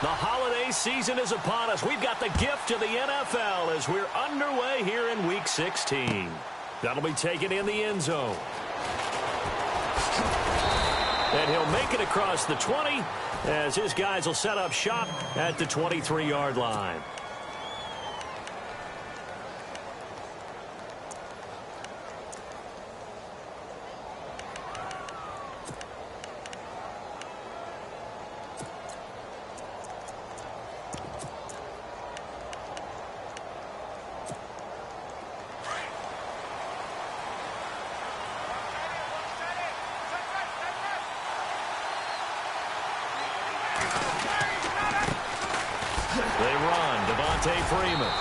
The holiday season is upon us. We've got the gift of the NFL as we're underway here in Week 16. That'll be taken in the end zone. And he'll make it across the 20 as his guys will set up shop at the 23-yard line. Freeman.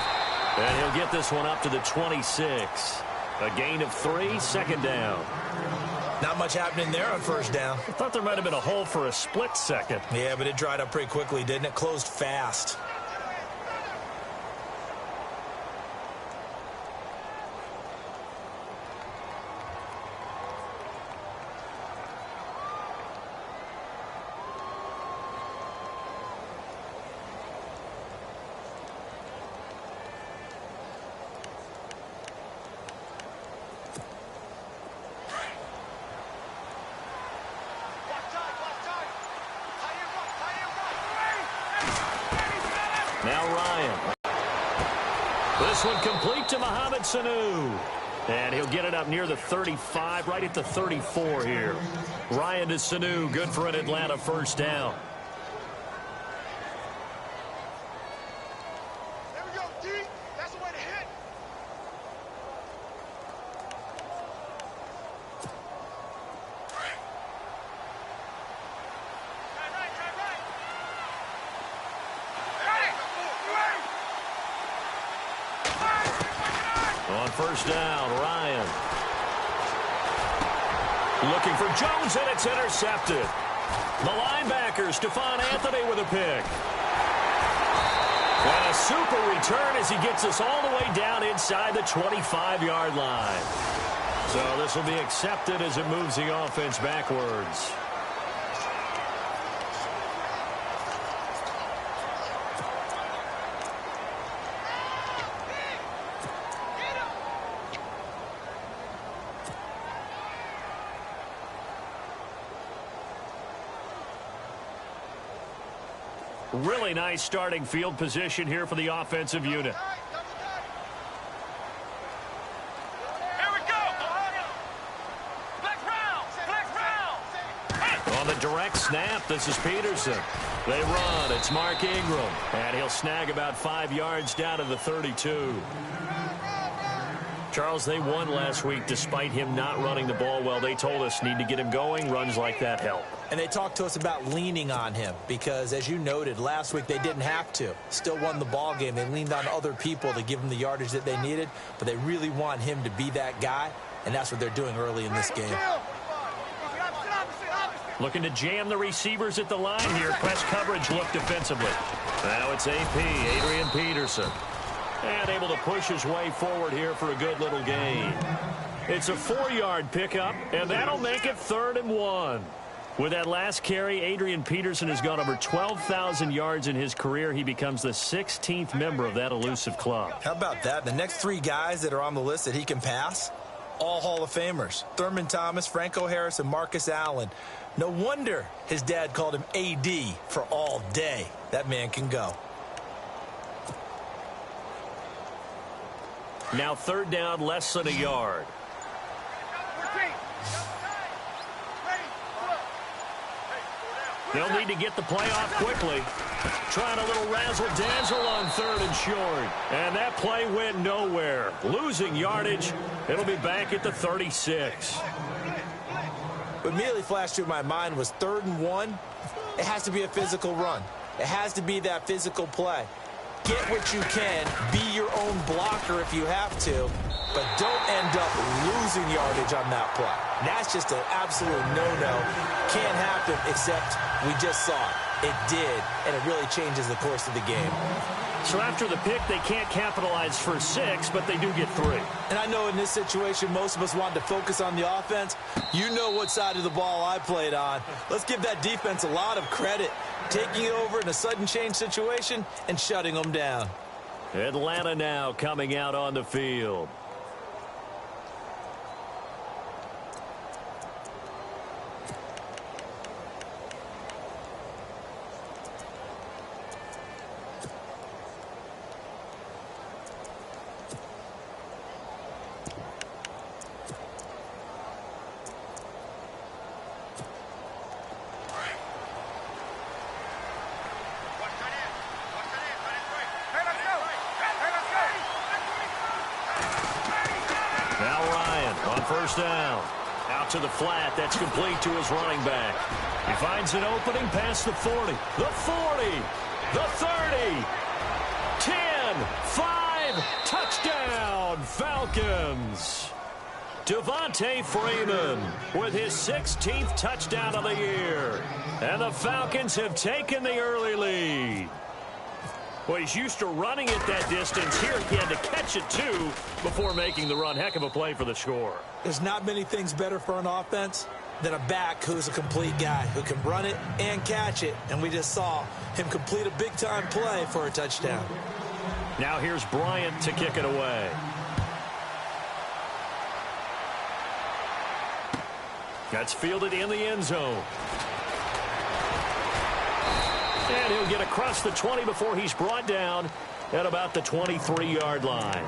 And he'll get this one up to the 26. A gain of 3, second down. Not much happening there on first down. I thought there might have been a hole for a split second. Yeah, but it dried up pretty quickly, didn't it? Closed fast. Now Ryan. This one complete to Mohamed Sanu. And he'll get it up near the 35, right at the 34 here. Ryan to Sanu, good for an Atlanta first down. There we go, D. That's the way to hit. On first down, Ryan. Looking for Jones, and it's intercepted. The linebacker, Stephon Anthony with a pick. And a super return as he gets us all the way down inside the 25-yard line. So this will be accepted as it moves the offense backwards. Really nice starting field position here for the offensive unit. Here we go. Black round. On the direct snap, this is Peterson. They run. It's Mark Ingram. And he'll snag about 5 yards down to the 32. Charles, they won last week despite him not running the ball well. They told us need to get him going. Runs like that help. And they talked to us about leaning on him because, as you noted, last week they didn't have to. Still won the ball game. They leaned on other people to give them the yardage that they needed, but they really want him to be that guy, and that's what they're doing early in this game. Looking to jam the receivers at the line here. Press coverage look defensively. Now it's AP, Adrian Peterson. And able to push his way forward here for a good little gain. It's a 4-yard pickup, and that'll make it 3rd and 1. With that last carry, Adrian Peterson has gone over 12,000 yards in his career. He becomes the 16th member of that elusive club. How about that? The next 3 guys that are on the list that he can pass, all Hall of Famers. Thurman Thomas, Franco Harris, and Marcus Allen. No wonder his dad called him AD for all day. That man can go. Now 3rd down, less than a yard. They'll need to get the play off quickly. Trying a little razzle-dazzle on 3rd and short. And that play went nowhere. Losing yardage. It'll be back at the 36. What immediately flashed through my mind was 3rd and 1. It has to be a physical run. It has to be that physical play. Get what you can. Be your own blocker if you have to. But don't end up losing yardage on that play. And that's just an absolute no-no. Can't happen except we just saw it. It did, and it really changes the course of the game. So after the pick, they can't capitalize for 6, but they do get 3. And I know in this situation, most of us wanted to focus on the offense. You know what side of the ball I played on. Let's give that defense a lot of credit, taking it over in a sudden change situation and shutting them down. Atlanta now coming out on the field. First down. Out to the flat. That's complete to his running back. He finds an opening past the 40. The 40. The 30. 10. 5. Touchdown, Falcons. Devontae Freeman with his 16th touchdown of the year. And the Falcons have taken the early lead. Well, he's used to running it that distance. Here he had to catch it, too, before making the run. Heck of a play for the score. There's not many things better for an offense than a back who's a complete guy, who can run it and catch it. And we just saw him complete a big-time play for a touchdown. Now here's Bryant to kick it away. That's fielded in the end zone. And he'll get across the 20 before he's brought down at about the 23-yard line.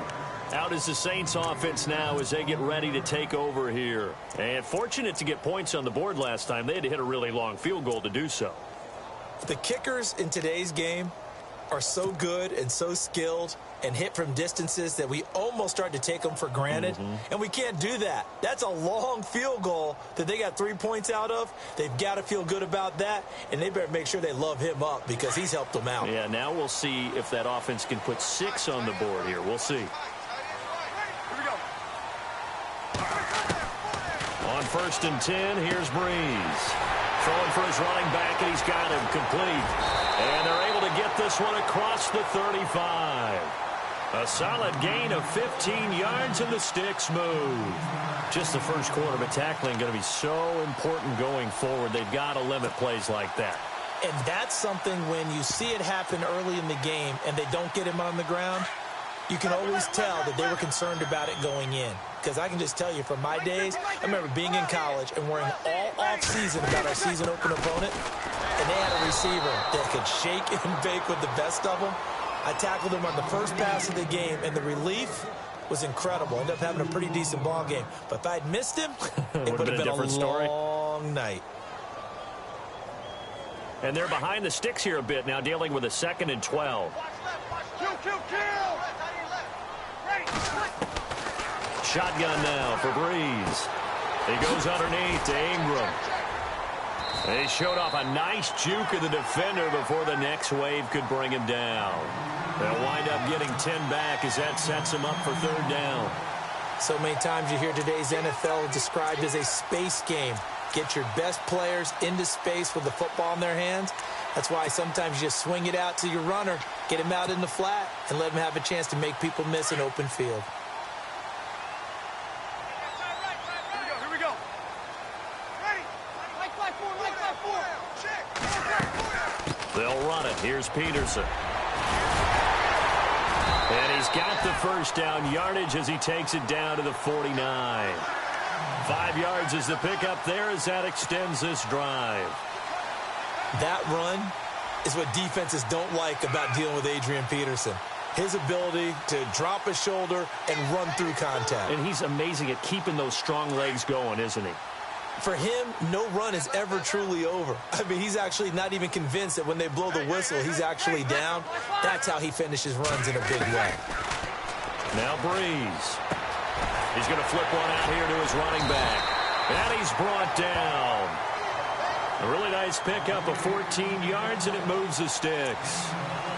Out is the Saints offense now as they get ready to take over here. And fortunate to get points on the board last time. They had to hit a really long field goal to do so. The kickers in today's game are so good and so skilled and hit from distances that we almost start to take them for granted. And we can't do that. That's a long field goal that they got 3 points out of. They've got to feel good about that, and they better make sure they love him up because he's helped them out. Yeah, now we'll see if that offense can put 6 on the board here. We'll see. On 1st and 10, here's Breeze. Throwing for his running back, and he's got him complete. And they're able to get this one across the 35. A solid gain of 15 yards, and the sticks move. Just the first quarter, but tackling going to be so important going forward. They've got to limit plays like that. And that's something when you see it happen early in the game and they don't get him on the ground, you can always tell that they were concerned about it going in. Because I can just tell you from my days, I remember being in college and worrying all off-season about our season-open opponent, and they had a receiver that could shake and bake with the best of them. I tackled him on the first pass of the game, and the relief was incredible. Ended up having a pretty decent ball game. But if I'd missed him, it would have been a long night. And they're behind the sticks here a bit now, dealing with a 2nd and 12. Kill. Shotgun now for Breeze. He goes underneath to Ingram. They showed off a nice juke of the defender before the next wave could bring him down. They'll wind up getting 10 back as that sets them up for 3rd down. So many times you hear today's NFL described as a space game. Get your best players into space with the football in their hands. That's why sometimes you just swing it out to your runner, get him out in the flat, and let him have a chance to make people miss an open field. Here we go. Ready? Like four. Check. They'll run it. Here's Peterson. And he's got the first down yardage as he takes it down to the 49. 5 yards is the pickup there as that extends this drive. That run is what defenses don't like about dealing with Adrian Peterson. His ability to drop a shoulder and run through contact. And he's amazing at keeping those strong legs going, isn't he? For him, no run is ever truly over. I mean, he's actually not even convinced that when they blow the whistle, he's actually down. That's how he finishes runs in a big way. Now Breeze. He's going to flip one out here to his running back. And he's brought down. A really nice pickup of 14 yards, and it moves the sticks.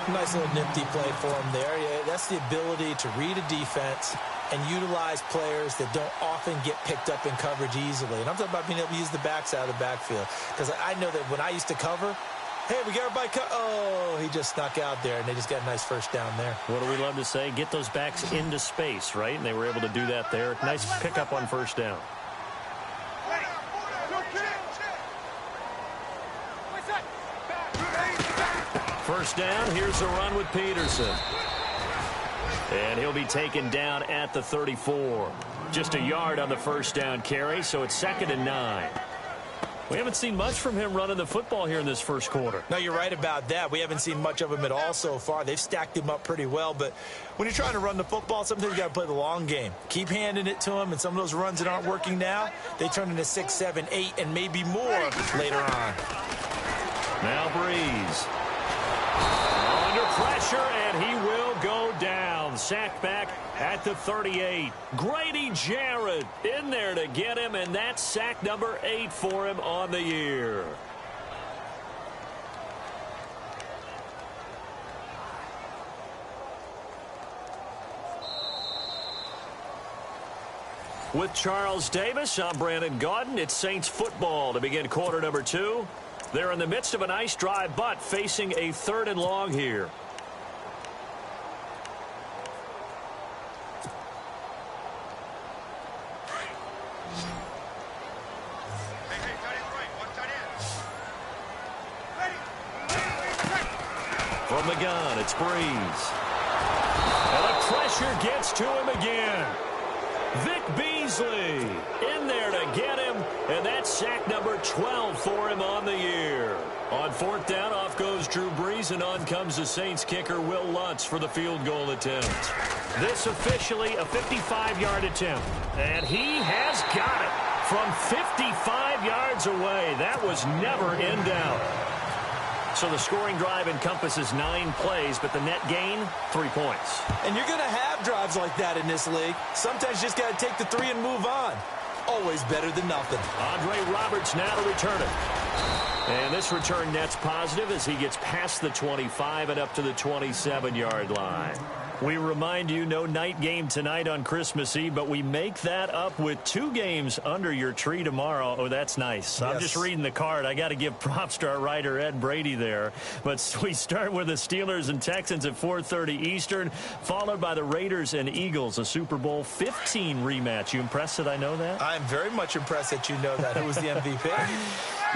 Nice little nifty play for him there. Yeah, that's the ability to read a defense and utilize players that don't often get picked up in coverage easily. And I'm talking about being able to use the backside of the backfield. Because I know that when I used to cover, Hey, we got everybody cut. Oh, he just snuck out there, and they just got a nice first down there. What do we love to say? Get those backs into space, right? And they were able to do that there. Nice pickup on first down. First down, here's the run with Peterson. And he'll be taken down at the 34. Just a yard on the first down carry, so it's 2nd and 9. We haven't seen much from him running the football here in this first quarter. No, you're right about that. We haven't seen much of him at all so far. They've stacked him up pretty well, but when you're trying to run the football, sometimes you got to play the long game. Keep handing it to him, and some of those runs that aren't working now, they turn into 6, 7, 8, and maybe more later on. Now Breeze. Under pressure, and he will go down. Sacked back at the 38. Grady Jarrett in there to get him, and that's sack number 8 for him on the year. With Charles Davis, I'm Brandon Gaudin. It's Saints football to begin quarter number 2. They're in the midst of a nice drive, but facing a 3rd and long here. From the gun, it's Breeze. And the pressure gets to him again. Vic Beasley in there to get him, and that's sack number 12 for him on the year. On 4th down, off goes Drew Brees, and on comes the Saints kicker Will Lutz for the field goal attempt. This officially a 55-yard attempt, and he has got it from 55 yards away. That was never in doubt. So the scoring drive encompasses 9 plays, but the net gain, 3 points. And you're going to have drives like that in this league. Sometimes you just got to take the 3 and move on. Always better than nothing. Andre Roberts now to return it. And this return net's positive as he gets past the 25 and up to the 27-yard line. We remind you, no night game tonight on Christmas Eve, but we make that up with 2 games under your tree tomorrow. Oh, that's nice. Yes. I'm just reading the card. I got to give props to our writer, Ed Brady, there. But we start with the Steelers and Texans at 4:30 Eastern, followed by the Raiders and Eagles, a Super Bowl 15 rematch. You impressed that I know that? I'm very much impressed that you know that. Who was the MVP?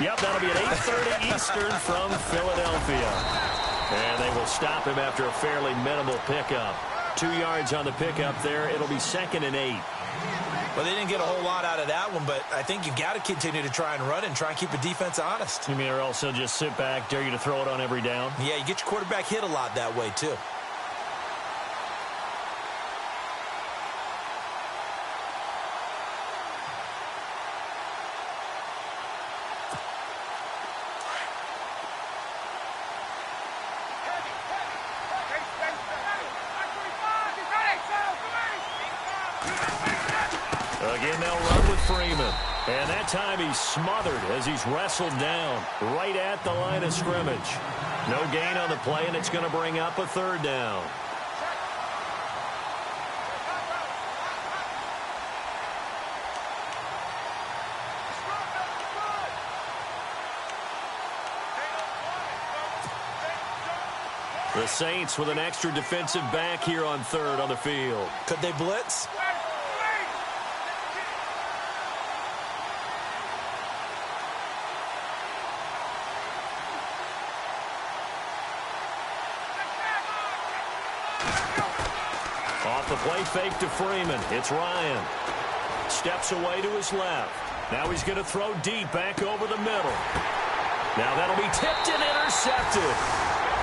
Yep, that'll be at 8:30 Eastern from Philadelphia. And they will stop him after a fairly minimal pickup. 2 yards on the pickup there. It'll be 2nd and 8. Well, they didn't get a whole lot out of that one, but I think you got to continue to try and run and try and keep the defense honest. You mean or else they'll just sit back, dare you to throw it on every down? Yeah, you get your quarterback hit a lot that way, too. Again, they'll run with Freeman. And that time he's smothered as he's wrestled down right at the line of scrimmage. No gain on the play, and it's going to bring up a 3rd down. The Saints with an extra defensive back here on 3rd on the field. Could they blitz? Off the play fake to Freeman. It's Ryan. Steps away to his left. Now he's going to throw deep back over the middle. Now that'll be tipped and intercepted.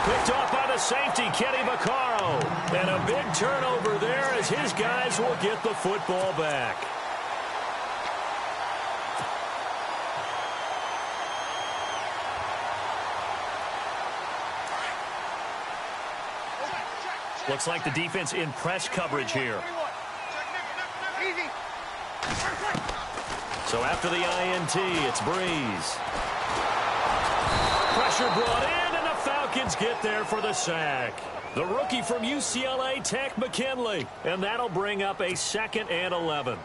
Picked off by the safety, Kenny Vaccaro. And a big turnover there as his guys will get the football back. Looks like the defense in press coverage here. So after the INT, it's Breeze. Pressure brought in, and the Falcons get there for the sack. The rookie from UCLA, Tech McKinley. And that'll bring up a 2nd and 11.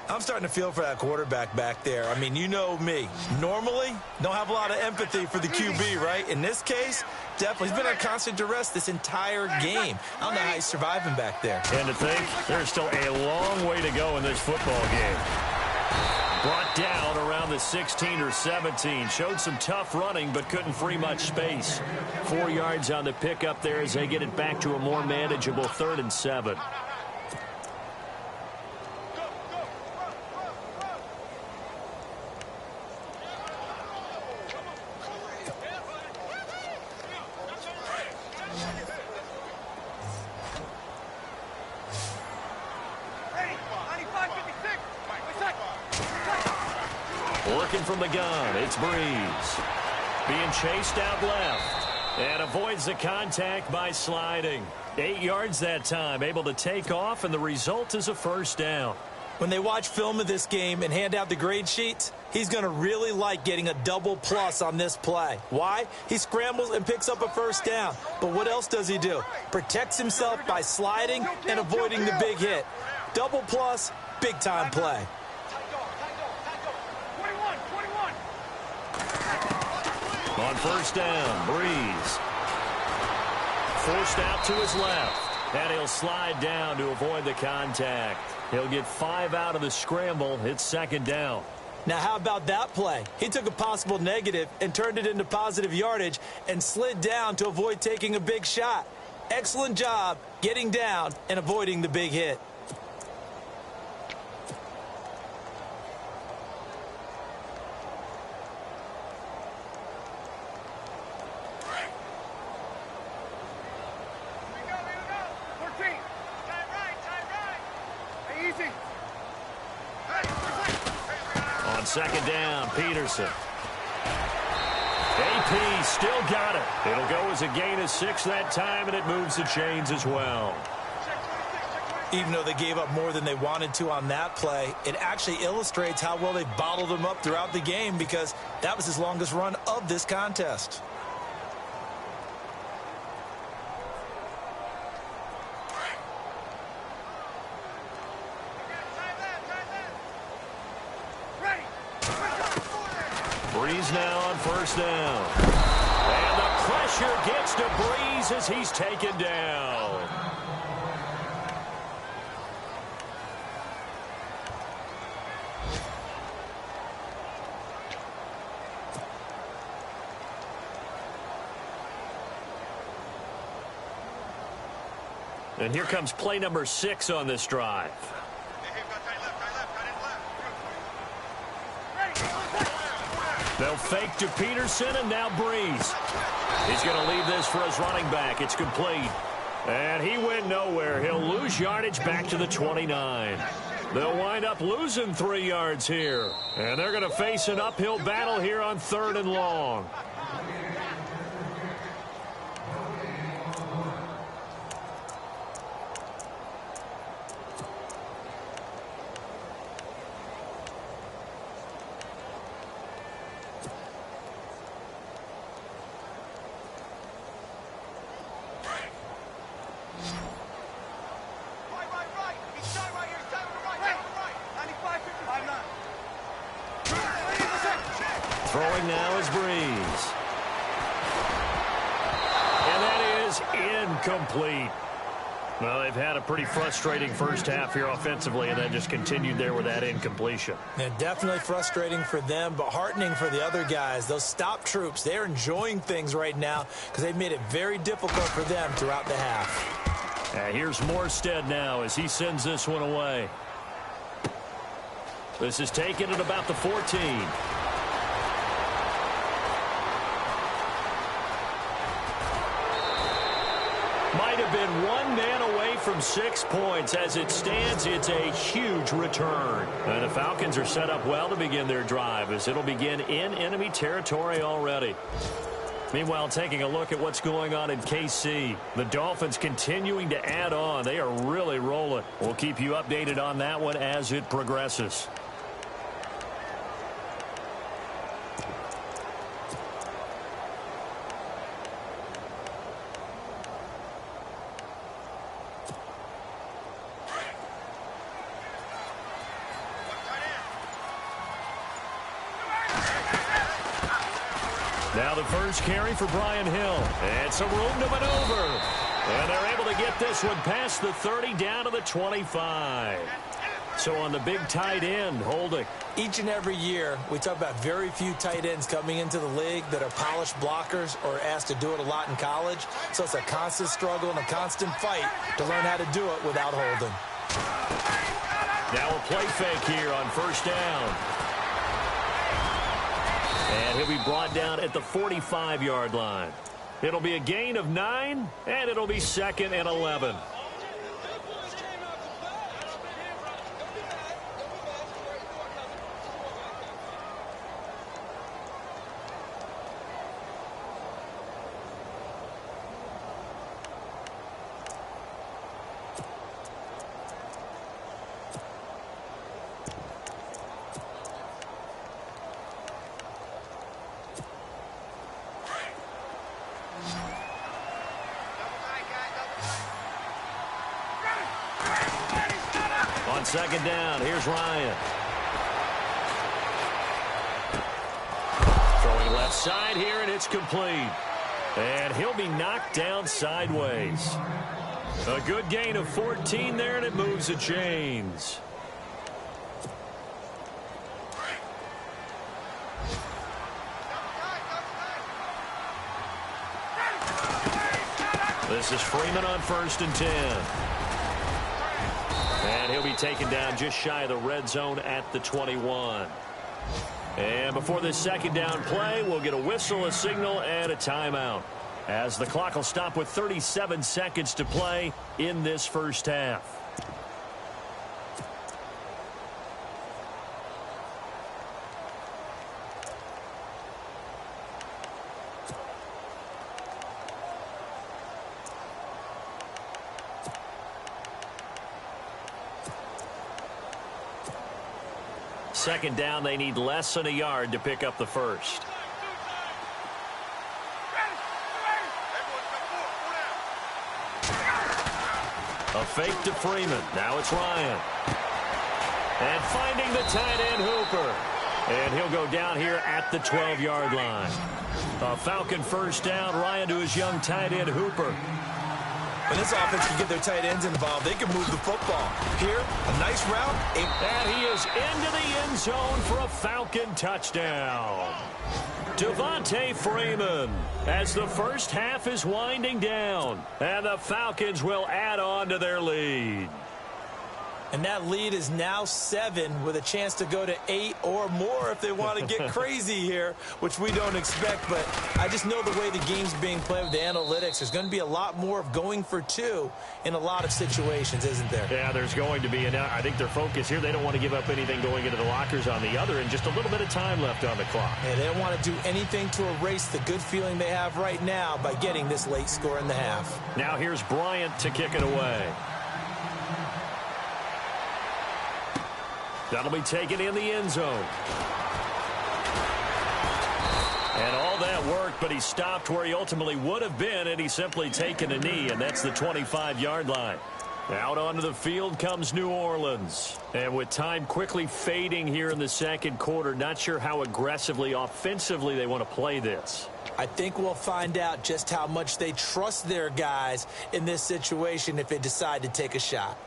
I'm starting to feel for that quarterback back there. I mean, you know me. Normally, don't have a lot of empathy for the QB, right? In this case, definitely. He's been under constant duress this entire game. I don't know how he's surviving back there. And to think, there's still a long way to go in this football game. Brought down around the 16 or 17. Showed some tough running, but couldn't free much space. 4 yards on the pickup there as they get it back to a more manageable 3rd and 7. Working from the gun, it's Breeze. Being chased out left. And avoids the contact by sliding. 8 yards that time, able to take off, and the result is a first down. When they watch film of this game and hand out the grade sheets, he's going to really like getting a double plus on this play. Why? He scrambles and picks up a first down. But what else does he do? Protects himself by sliding and avoiding the big hit. Double plus, big time play. On first down, Breeze. Forced out to his left. And he'll slide down to avoid the contact. He'll get 5 out of the scramble. It's 2nd down. Now, how about that play? He took a possible negative and turned it into positive yardage and slid down to avoid taking a big shot. Excellent job getting down and avoiding the big hit. On 2nd down, Peterson. AP still got it. It'll go as a gain of 6 that time, and it moves the chains as well. Even though they gave up more than they wanted to on that play, it actually illustrates how well they bottled him up throughout the game, because that was his longest run of this contest. Breeze now on first down. And the pressure gets to Breeze as he's taken down. And here comes play number 6 on this drive. They'll fake to Peterson, and now Breeze. He's going to leave this for his running back. It's complete. And he went nowhere. He'll lose yardage back to the 29. They'll wind up losing 3 yards here. And they're going to face an uphill battle here on 3rd and long. Throwing now is Breeze. And that is incomplete. Well, they've had a pretty frustrating first half here offensively, and then just continued there with that incompletion. Yeah, definitely frustrating for them, but heartening for the other guys. Those stop troops, they're enjoying things right now because they've made it very difficult for them throughout the half. Here's Morstead now as he sends this one away. This is taken at about the 14. Might have been one man away from 6 points. As it stands, it's a huge return. And the Falcons are set up well to begin their drive, as it'll begin in enemy territory already. Meanwhile, taking a look at what's going on in KC. The Dolphins continuing to add on. They are really rolling. We'll keep you updated on that one as it progresses. Now the first carry for Brian Hill. And some room to maneuver. And they're able to get this one past the 30 down to the 25. So on the big tight end, holding. Each and every year, we talk about very few tight ends coming into the league that are polished blockers or asked to do it a lot in college. So it's a constant struggle and a constant fight to learn how to do it without holding. Now a play fake here on first down. And he'll be brought down at the 45-yard line. It'll be a gain of 9, and it'll be 2nd and 11. On second down, here's Ryan. Throwing left side here, and it's complete. And he'll be knocked down sideways. A good gain of 14 there, and it moves the chains. This is Freeman on 1st and 10. And he'll be taken down just shy of the red zone at the 21. And before this second down play, we'll get a whistle, a signal, and a timeout, as the clock will stop with 37 seconds to play in this first half. Second down, they need less than a yard to pick up the first. A fake to Freeman. Now it's Ryan. And finding the tight end Hooper. And he'll go down here at the 12-yard line. A Falcon first down. Ryan to his young tight end Hooper. When this offense can get their tight ends involved, they can move the football. Here, a nice route. And he is into the end zone for a Falcon touchdown. Devontae Freeman, as the first half is winding down. And the Falcons will add on to their lead. And that lead is now 7 with a chance to go to 8 or more if they want to get crazy here, which we don't expect. But I just know the way the game's being played with the analytics, there's going to be a lot more of going for 2 in a lot of situations, isn't there? Yeah, there's going to be. And I think their focus here, they don't want to give up anything going into the lockers on the other, and just a little bit of time left on the clock. Yeah, they don't want to do anything to erase the good feeling they have right now by getting this late score in the half. Now here's Bryant to kick it away. That'll be taken in the end zone. And all that worked, but he stopped where he ultimately would have been, and he's simply taken a knee, and that's the 25-yard line. Out onto the field comes New Orleans. And with time quickly fading here in the second quarter, not sure how aggressively, offensively they want to play this. I think we'll find out just how much they trust their guys in this situation if they decide to take a shot.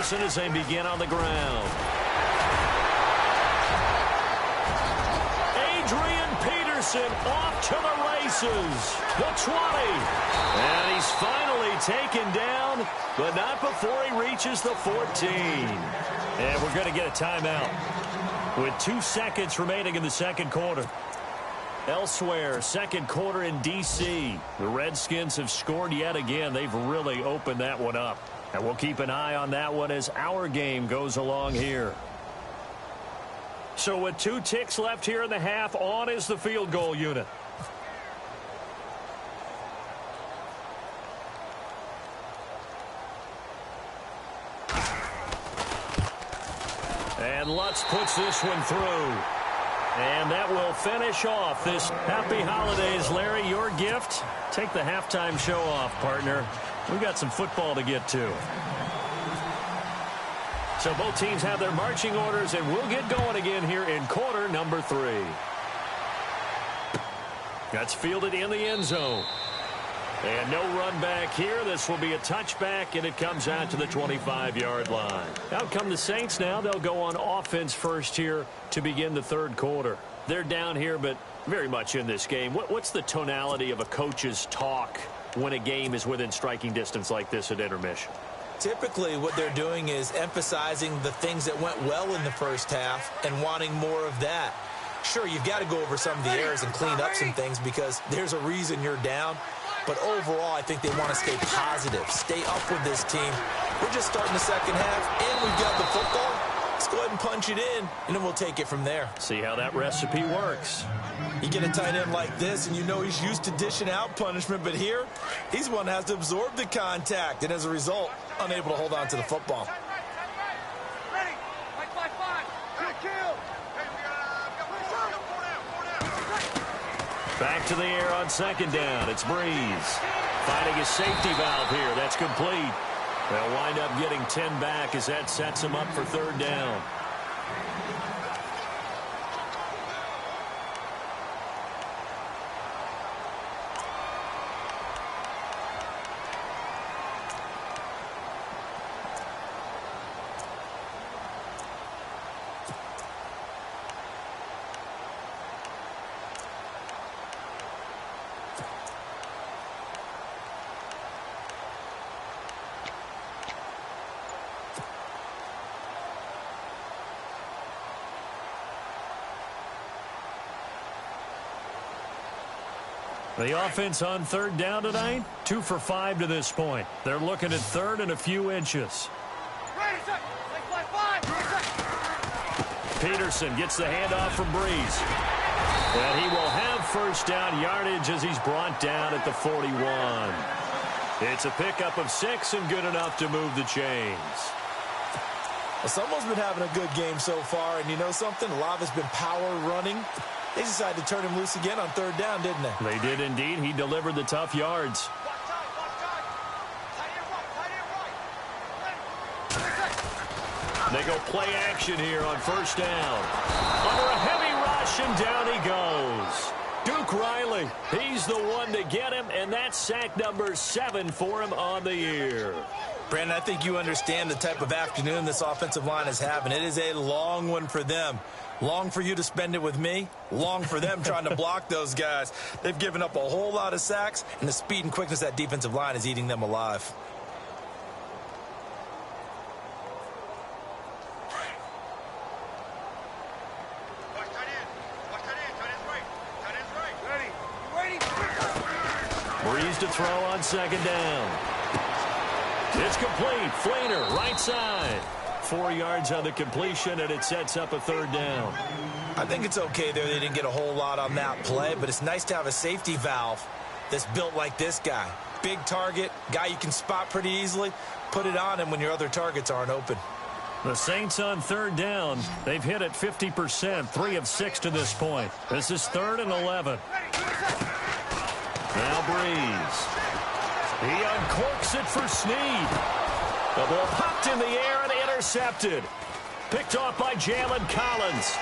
As they begin on the ground. Adrian Peterson off to the races. The 20. And he's finally taken down, but not before he reaches the 14. And we're going to get a timeout with 2 seconds remaining in the second quarter. Elsewhere, second quarter in D.C. The Redskins have scored yet again. They've really opened that one up. And we'll keep an eye on that one as our game goes along here. So with 2 ticks left here in the half, on is the field goal unit. And Lutz puts this one through. And that will finish off this happy holidays. Larry, your gift? Take the halftime show off, partner. We've got some football to get to. So both teams have their marching orders, and we'll get going again here in quarter number 3. That's fielded in the end zone. And no run back here. This will be a touchback, and it comes out to the 25-yard line. Out come the Saints now. They'll go on offense first here to begin the third quarter. They're down here, but very much in this game. What's the tonality of a coach's talk when a game is within striking distance like this at intermission? Typically, what they're doing is emphasizing the things that went well in the first half and wanting more of that. Sure, you've got to go over some of the errors and clean up some things because there's a reason you're down. But overall, I think they want to stay positive, stay up with this team. We're just starting the second half, and we've got the football. Let's go ahead and punch it in, and then we'll take it from there. See how that recipe works. You get a tight end like this, and you know he's used to dishing out punishment, but here, he's one that has to absorb the contact, and as a result, unable to hold on to the football. Ready. 5-5-5. Kill. Back to the air on second down. It's Breeze. Finding a safety valve here. That's complete. They'll wind up getting 10 back as that sets them up for third down. The offense on third down tonight, 2 for 5 to this point. They're looking at third and a few inches. Peterson gets the handoff from Breeze. And he will have first down yardage as he's brought down at the 41. It's a pickup of 6 and good enough to move the chains. Well, someone's been having a good game so far, and you know something? A lot of it's been power running. They decided to turn him loose again on third down, didn't they? They did indeed. He delivered the tough yards. They go play action here on first down. Under a heavy rush, and down he goes. Duke Riley, he's the one to get him, and that's sack number 7 for him on the year. Brandon, I think you understand the type of afternoon this offensive line is having. It is a long one for them. Long for you to spend it with me. Long for them trying to block those guys. They've given up a whole lot of sacks, and the speed and quickness of that defensive line is eating them alive. Breeze to throw on second down. It's complete. Flainer, right side. 4 yards on the completion, and it sets up a third down. I think it's okay there. They didn't get a whole lot on that play, but it's nice to have a safety valve that's built like this guy. Big target, guy you can spot pretty easily. Put it on him when your other targets aren't open. The Saints on third down. They've hit it 50%, 3 of 6 to this point. This is 3rd and 11. Now Breeze. He uncorks it for Snead. The ball popped in the air and intercepted. Picked off by Jalen Collins.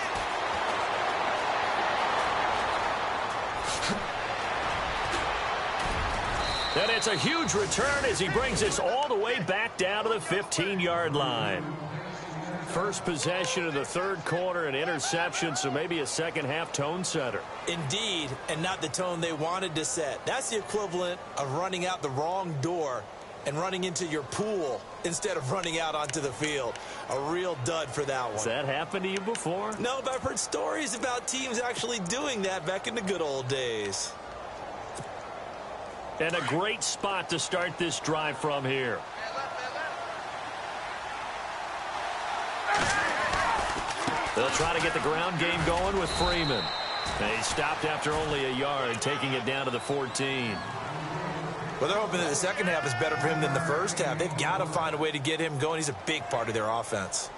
And it's a huge return as he brings us all the way back down to the 15-yard line. First possession of the third quarter, an interception, so maybe a second-half tone setter. Indeed, and not the tone they wanted to set. That's the equivalent of running out the wrong door and running into your pool instead of running out onto the field. A real dud for that one. Has that happened to you before? No, but I've heard stories about teams actually doing that back in the good old days. And a great spot to start this drive from here. They'll try to get the ground game going with Freeman. And he stopped after only a yard, taking it down to the 14. Well, they're hoping that the second half is better for him than the first half. They've got to find a way to get him going. He's a big part of their offense.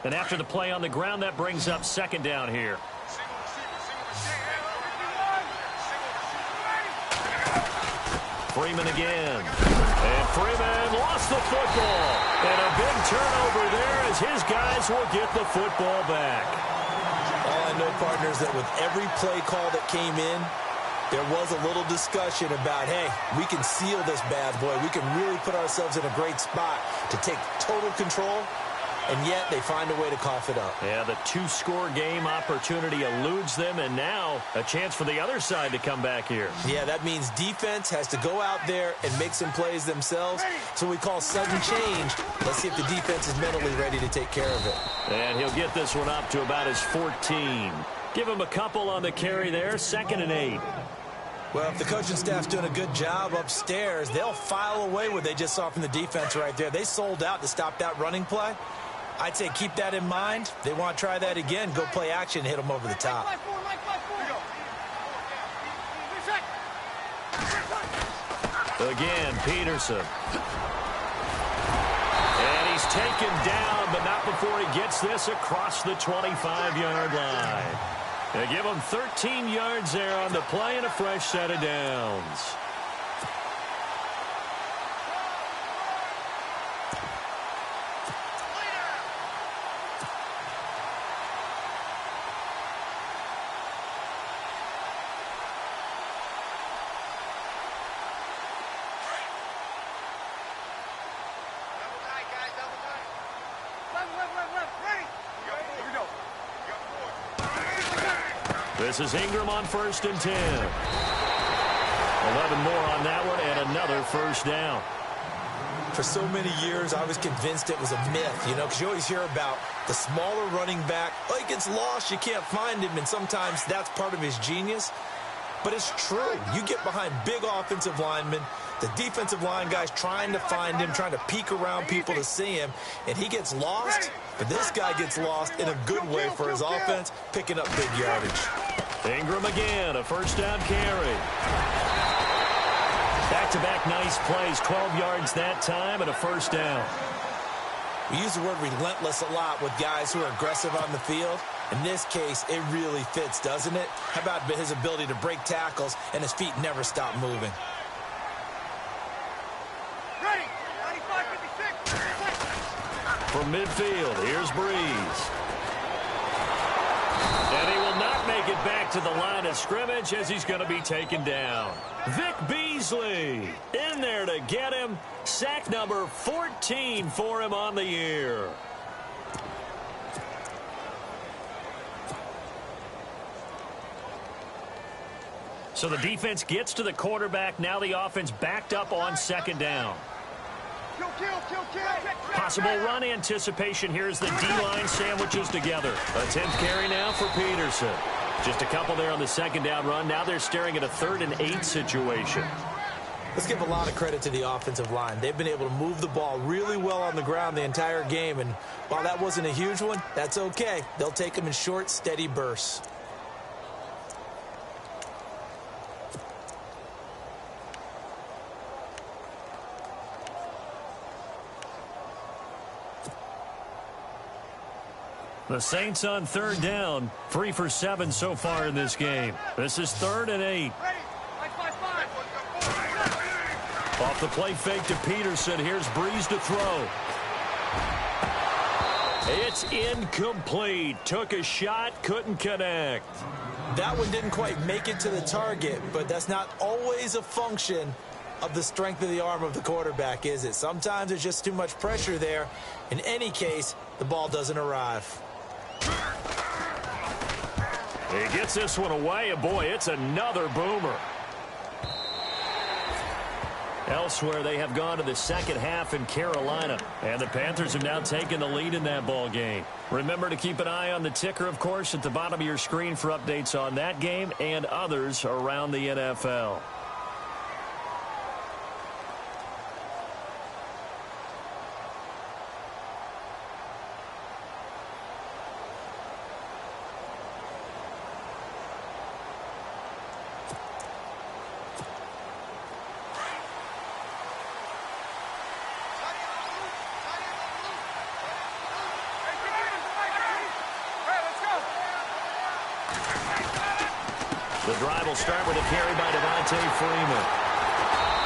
And after the play on the ground, that brings up second down here. Freeman again. And Freeman lost the football. And a big turnover there as his guys will get the football back. All I know, partners, that with every play call that came in, there was a little discussion about, hey, we can seal this bad boy. We can really put ourselves in a great spot to take total control. And yet they find a way to cough it up. Yeah, the two-score game opportunity eludes them, and now a chance for the other side to come back here. Yeah, that means defense has to go out there and make some plays themselves. So we call sudden change. Let's see if the defense is mentally ready to take care of it. And he'll get this one up to about his 14. Give him a couple on the carry there, 2nd and 8. Well, if the coaching staff's doing a good job upstairs, they'll file away what they just saw from the defense right there. They sold out to stop that running play. I'd say keep that in mind. They want to try that again. Go play action, hit them over the top. Again, Peterson. And he's taken down, but not before he gets this across the 25-yard line. They give him 13 yards there on the play and a fresh set of downs. This is Ingram on 1st and 10. 11 more on that one and another first down. For so many years, I was convinced it was a myth, because you always hear about the smaller running back. Oh, he gets lost, you can't find him, and sometimes that's part of his genius. But it's true. You get behind big offensive linemen, the defensive line guys trying to find him, trying to peek around people to see him, and he gets lost. But this guy gets lost in a good way for his offense, picking up big yardage. Ingram again, a first down carry. Back-to-back nice plays, 12 yards that time and a first down. We use the word relentless a lot with guys who are aggressive on the field. In this case, it really fits, doesn't it? How about his ability to break tackles and his feet never stop moving? Ready! 95-56! From midfield, here's Breeze. And he will not make it back to the line of scrimmage as he's going to be taken down. Vic Beasley in there to get him. Sack number 14 for him on the year. So the defense gets to the quarterback. Now the offense backed up on 2nd down. Possible run anticipation here as the D-line sandwiches together. A 10th carry now for Peterson. Just a couple there on the 2nd down run. Now they're staring at a 3rd and 8 situation. Let's give a lot of credit to the offensive line. They've been able to move the ball really well on the ground the entire game. And while that wasn't a huge one, that's okay. They'll take them in short, steady bursts. The Saints on 3rd down, 3 for 7 so far in this game. This is 3rd and 8. Off the play fake to Peterson. Here's Breeze to throw. It's incomplete. Took a shot, couldn't connect. That one didn't quite make it to the target, but that's not always a function of the strength of the arm of the quarterback, is it? Sometimes there's just too much pressure there. In any case, the ball doesn't arrive. He gets this one away, and boy, it's another boomer. Elsewhere, they have gone to the second half in Carolina, and the Panthers have now taken the lead in that ball game. Remember to keep an eye on the ticker, of course, at the bottom of your screen for updates on that game and others around the NFL. The drive will start with a carry by Devontae Freeman.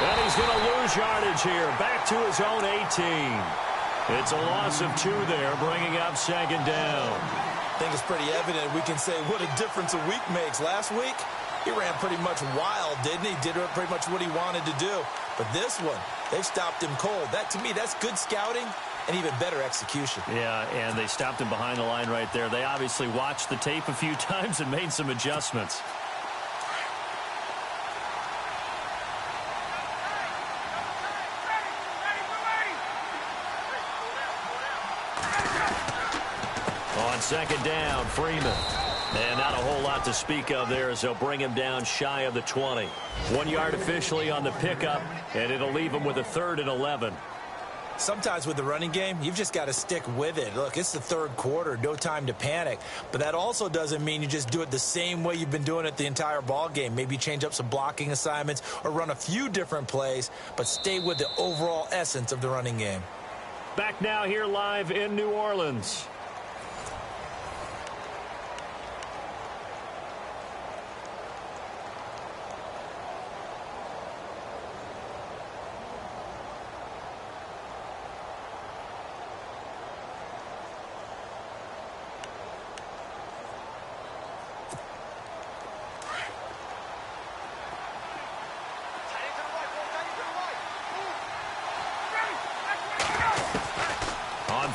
And he's going to lose yardage here. Back to his own 18. It's a loss of 2 there, bringing up second down. I think it's pretty evident we can say what a difference a week makes. Last week, he ran pretty much wild, didn't he? Did pretty much what he wanted to do. But this one, they've stopped him cold. That, to me, that's good scouting and even better execution. Yeah, and they stopped him behind the line right there. They obviously watched the tape a few times and made some adjustments. On second down, Freeman. And not a whole lot to speak of there as they'll bring him down shy of the 20. 1 yard officially on the pickup, and it'll leave him with a 3rd and 11. Sometimes with the running game, you've just got to stick with it. Look, it's the 3rd quarter, no time to panic. But that also doesn't mean you just do it the same way you've been doing it the entire ball game. Maybe change up some blocking assignments or run a few different plays, but stay with the overall essence of the running game. Back now here live in New Orleans.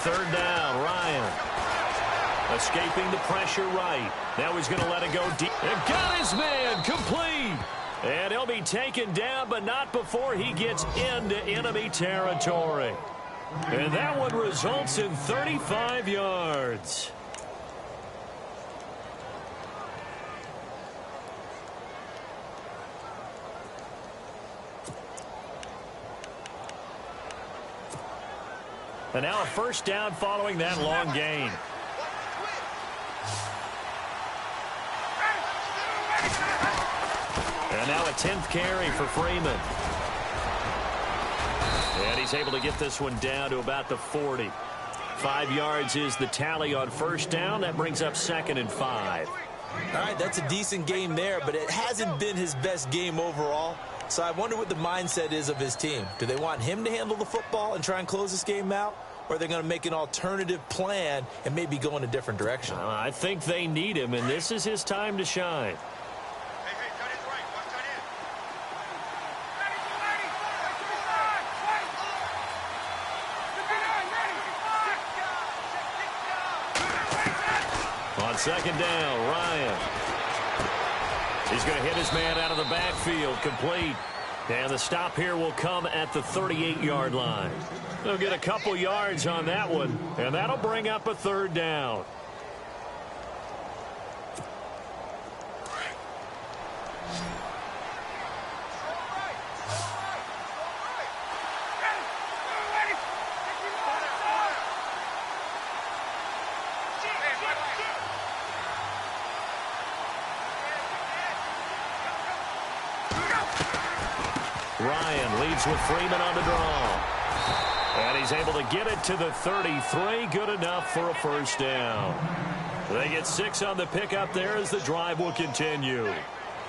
Third down, Ryan. Escaping the pressure right. Now he's going to let it go deep. And got his man complete. And he'll be taken down, but not before he gets into enemy territory. And that one results in 35 yards. And now a first down following that long gain. And now a 10th carry for Freeman. And he's able to get this one down to about the 40. 5 yards is the tally on first down. That brings up 2nd and 5. All right, that's a decent game there, but it hasn't been his best game overall. So I wonder what the mindset is of his team. Do they want him to handle the football and try and close this game out? Or are they going to make an alternative plan and maybe go in a different direction? I think they need him, and this is his time to shine. On second down, Ryan. He's going to hit his man out of the backfield, complete. And the stop here will come at the 38-yard line. They'll get a couple yards on that one, and that'll bring up a 3rd down. Ryan leads with Freeman on the draw. And he's able to get it to the 33. Good enough for a first down. They get 6 on the pickup there as the drive will continue.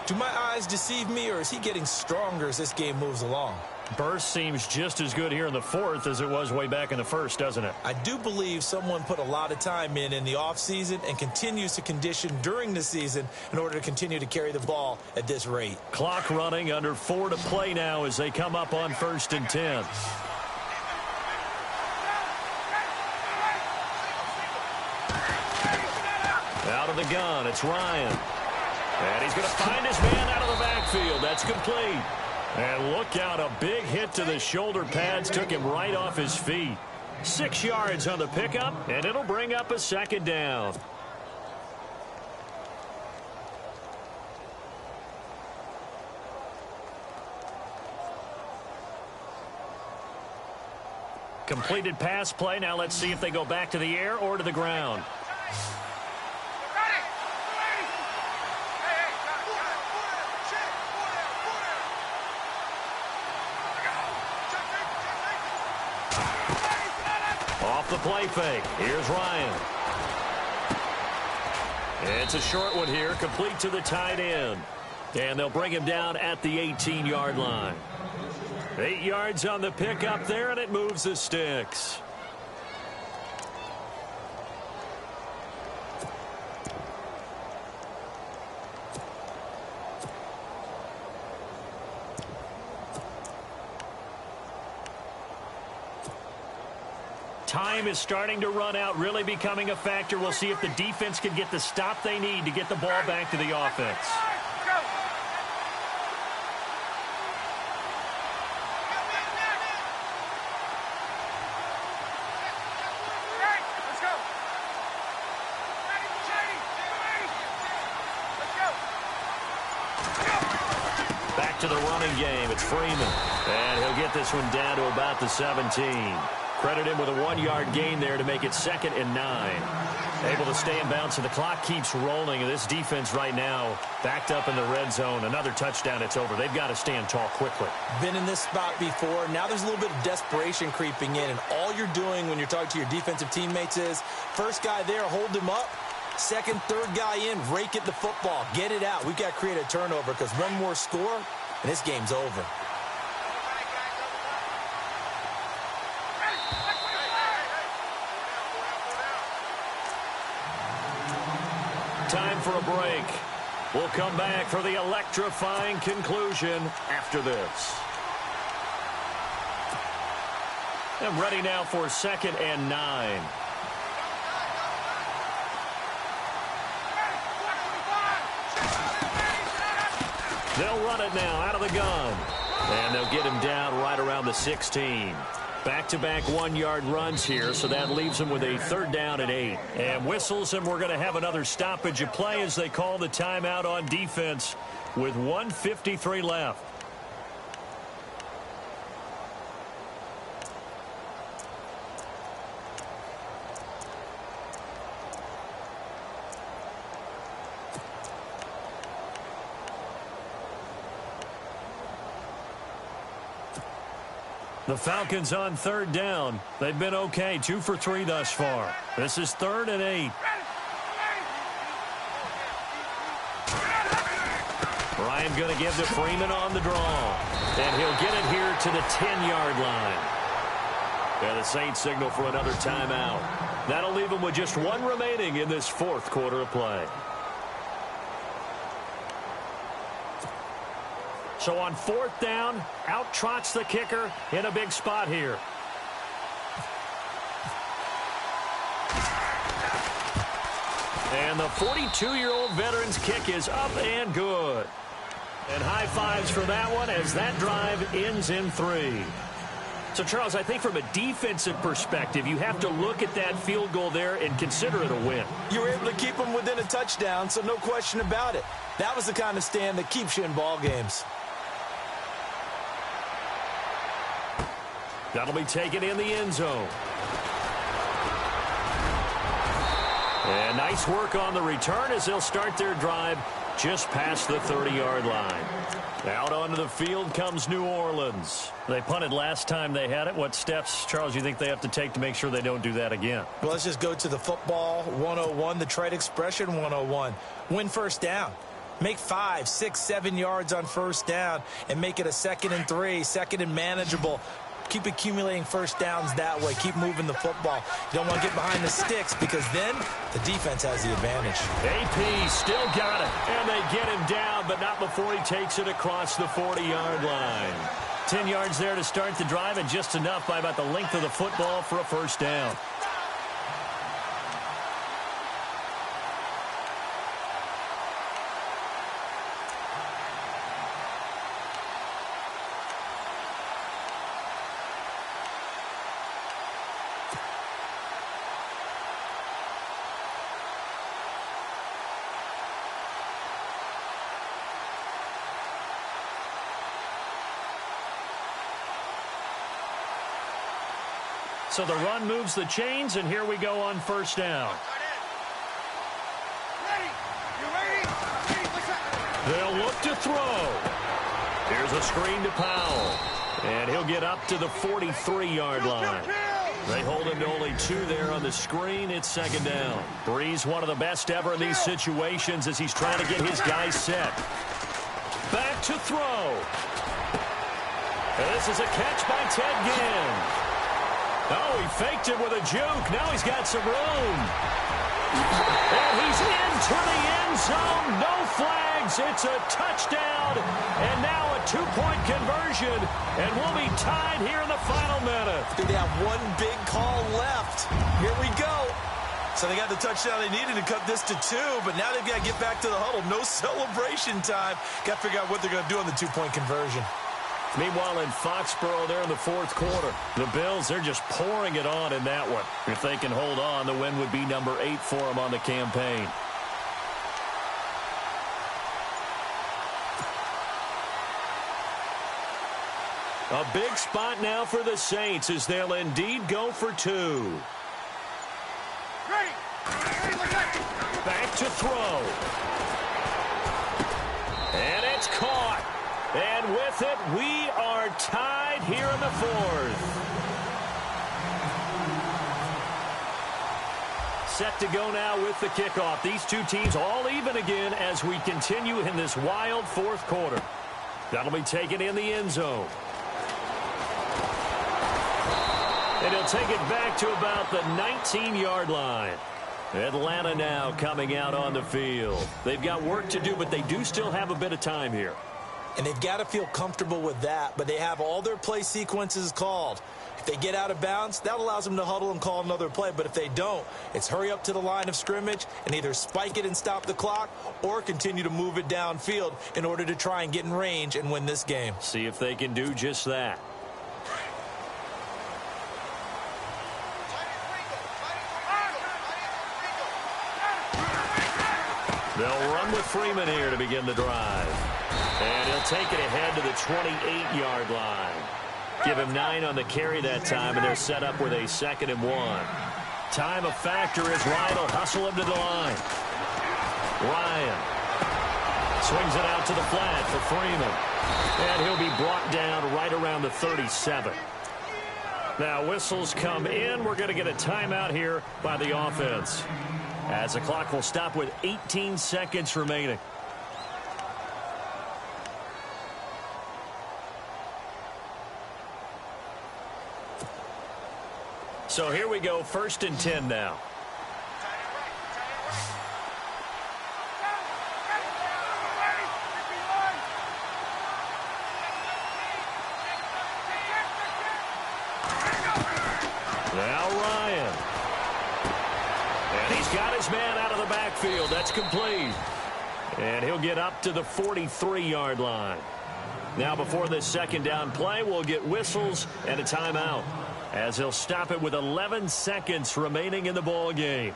Do my eyes deceive me, or is he getting stronger as this game moves along? Burst seems just as good here in the 4th as it was way back in the 1st, doesn't it? I do believe someone put a lot of time in the offseason and continues to condition during the season in order to continue to carry the ball at this rate. Clock running, under 4 to play now as they come up on 1st and 10. Out of the gun, it's Ryan. And he's going to find his man out of the backfield. That's complete. And look out, a big hit to the shoulder pads took him right off his feet. 6 yards on the pickup, and it'll bring up a 2nd down. Completed pass play. Now let's see if they go back to the air or to the ground. Off the play fake. Here's Ryan. It's a short one here, complete to the tight end. And they'll bring him down at the 18-yard line. 8 yards on the pickup there, and it moves the sticks. Time is starting to run out, really becoming a factor. We'll see if the defense can get the stop they need to get the ball back to the offense. Back to the running game. It's Freeman. And he'll get this one down to about the 17. Credit him with a 1-yard gain there to make it 2nd and 9. Able to stay in bounds, so the clock keeps rolling. And this defense right now backed up in the red zone. Another touchdown, it's over. They've got to stand tall quickly. Been in this spot before. Now there's a little bit of desperation creeping in. And all you're doing when you're talking to your defensive teammates is, first guy there, hold him up. Second, third guy in, rake at the football. Get it out. We've got to create a turnover because one more score, and this game's over. Time for a break. We'll come back for the electrifying conclusion after this. I'm ready now for 2nd and 9. They'll run it now out of the gun. And they'll get him down right around the 16. Back-to-back 1-yard runs here, so that leaves them with a 3rd down and 8. And whistles, and we're going to have another stoppage of play as they call the timeout on defense with 1:53 left. The Falcons on 3rd down. They've been okay, 2 for 3 thus far. This is 3rd and 8. Ryan going to give to Freeman on the draw. And he'll get it here to the 10-yard line. And the Saints signal for another timeout. That'll leave them with just 1 remaining in this 4th quarter of play. So on 4th down, out trots the kicker in a big spot here. And the 42-year-old veteran's kick is up and good. And high fives for that one as that drive ends in 3. So, Charles, I think from a defensive perspective, you have to look at that field goal there and consider it a win. You were able to keep them within a touchdown, so no question about it. That was the kind of stand that keeps you in ball games. That'll be taken in the end zone. And nice work on the return as they'll start their drive just past the 30-yard line. Out onto the field comes New Orleans. They punted last time they had it. What steps, Charles, you think they have to take to make sure they don't do that again? Well, let's just go to the football 101, the trade expression 101. Win first down. Make 5, 6, 7 yards on first down and make it a 2nd and 3, 2nd and manageable. Keep accumulating first downs that way. Keep moving the football. You don't want to get behind the sticks because then the defense has the advantage. AP still got it. And they get him down, but not before he takes it across the 40-yard line. 10 yards there to start the drive, and just enough by about the length of the football for a first down. So the run moves the chains, and here we go on first down. They'll look to throw. Here's a screen to Powell. And he'll get up to the 43-yard line. They hold him to only 2 there on the screen. It's 2nd down. Breeze, one of the best ever in these situations as he's trying to get his guys set. Back to throw. And this is a catch by Ted Ginn. Oh, he faked it with a juke. Now he's got some room. And he's into the end zone. No flags. It's a touchdown. And now a two-point conversion. And we'll be tied here in the final minute. They have one big call left. Here we go. So they got the touchdown they needed to cut this to 2, but now they've got to get back to the huddle. No celebration time. Got to figure out what they're going to do on the two-point conversion. Meanwhile, in Foxborough, there in the fourth quarter, the Bills, they're just pouring it on in that one. If they can hold on, the win would be number 8 for them on the campaign. A big spot now for the Saints as they'll indeed go for 2. Back to throw. And it's caught. And with it, we are tied here in the fourth. Set to go now with the kickoff. These two teams all even again as we continue in this wild fourth quarter. That'll be taken in the end zone. And he'll take it back to about the 19-yard line. Atlanta now coming out on the field. They've got work to do, but they do still have a bit of time here. And they've got to feel comfortable with that, but they have all their play sequences called. If they get out of bounds, that allows them to huddle and call another play. But if they don't, it's hurry up to the line of scrimmage and either spike it and stop the clock or continue to move it downfield in order to try and get in range and win this game. See if they can do just that. They'll run with Freeman here to begin the drive. And he'll take it ahead to the 28-yard line. Give him 9 on the carry that time, and they're set up with a 2nd and 1. Time a factor as Ryan will hustle him to the line. Ryan swings it out to the flat for Freeman. And he'll be brought down right around the 37. Now whistles come in. We're going to get a timeout here by the offense, as the clock will stop with 18 seconds remaining. So here we go, 1st and 10 now. Now Ryan. And he's got his man out of the backfield. That's complete. And he'll get up to the 43-yard line. Now before this 2nd down play, we'll get whistles and a timeout, as he'll stop it with 11 seconds remaining in the ball game.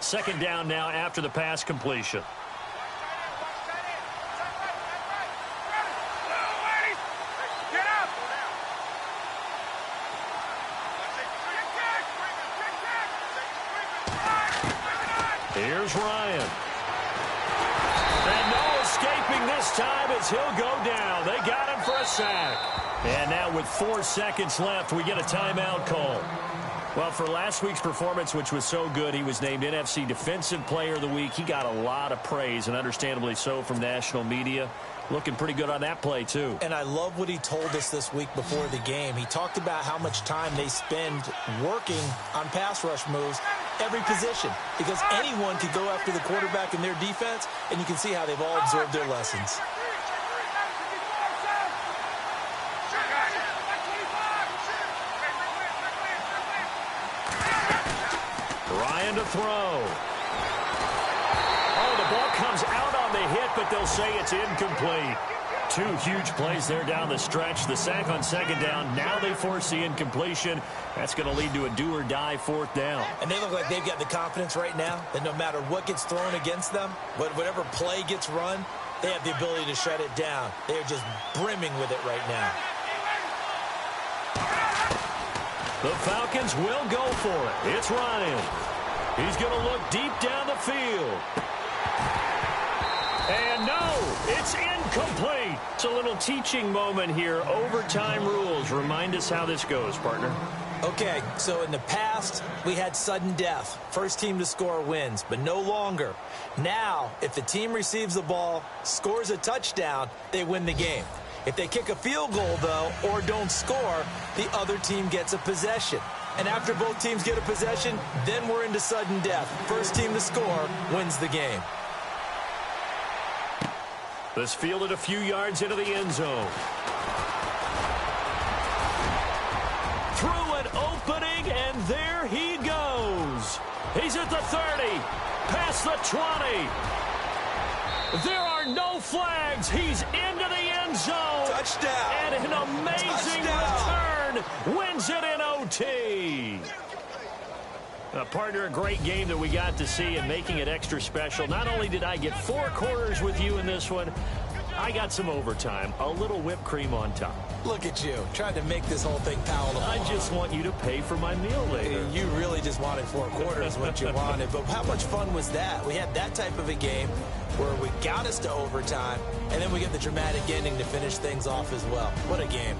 Second down now after the pass completion. Here's Ryan. And no escaping this time as he'll go down. They got him for a sack. And now with 4 seconds left, we get a timeout call. Well, for last week's performance, which was so good, he was named NFC Defensive Player of the Week. He got a lot of praise, and understandably so, from national media. Looking pretty good on that play, too. And I love what he told us this week before the game. He talked about how much time they spend working on pass rush moves, every position, because anyone could go after the quarterback in their defense, and you can see how they've all absorbed their lessons. Ryan to throw. Oh, the ball comes out on the hit, but they'll say it's incomplete. 2 huge plays there down the stretch. The sack on 2nd down. Now they force the incompletion. That's going to lead to a do-or-die 4th down. And they look like they've got the confidence right now that no matter what gets thrown against them, whatever play gets run, they have the ability to shut it down. They are just brimming with it right now. The Falcons will go for it. It's Ryan. He's going to look deep down the field. And no, it's incomplete. It's a little teaching moment here. Overtime rules. Remind us how this goes, partner. Okay, so in the past, we had sudden death. First team to score wins, but no longer. Now, if the team receives the ball, scores a touchdown, they win the game. If they kick a field goal, though, or don't score, the other team gets a possession. And after both teams get a possession, then we're into sudden death. First team to score wins the game. This fielded a few yards into the end zone. Through an opening, and there he goes. He's at the 30, past the 20. There are no flags. He's into the end zone. Touchdown. And an amazing return wins it in OT. Partner, a great game that we got to see and making it extra special. Not only did I get 4 quarters with you in this one, I got some overtime, a little whipped cream on top. Look at you, trying to make this whole thing palatable. I just want you to pay for my meal later. You really just wanted 4 quarters, what you wanted. But how much fun was that? We had that type of a game where we got us to overtime, and then we get the dramatic ending to finish things off as well. What a game.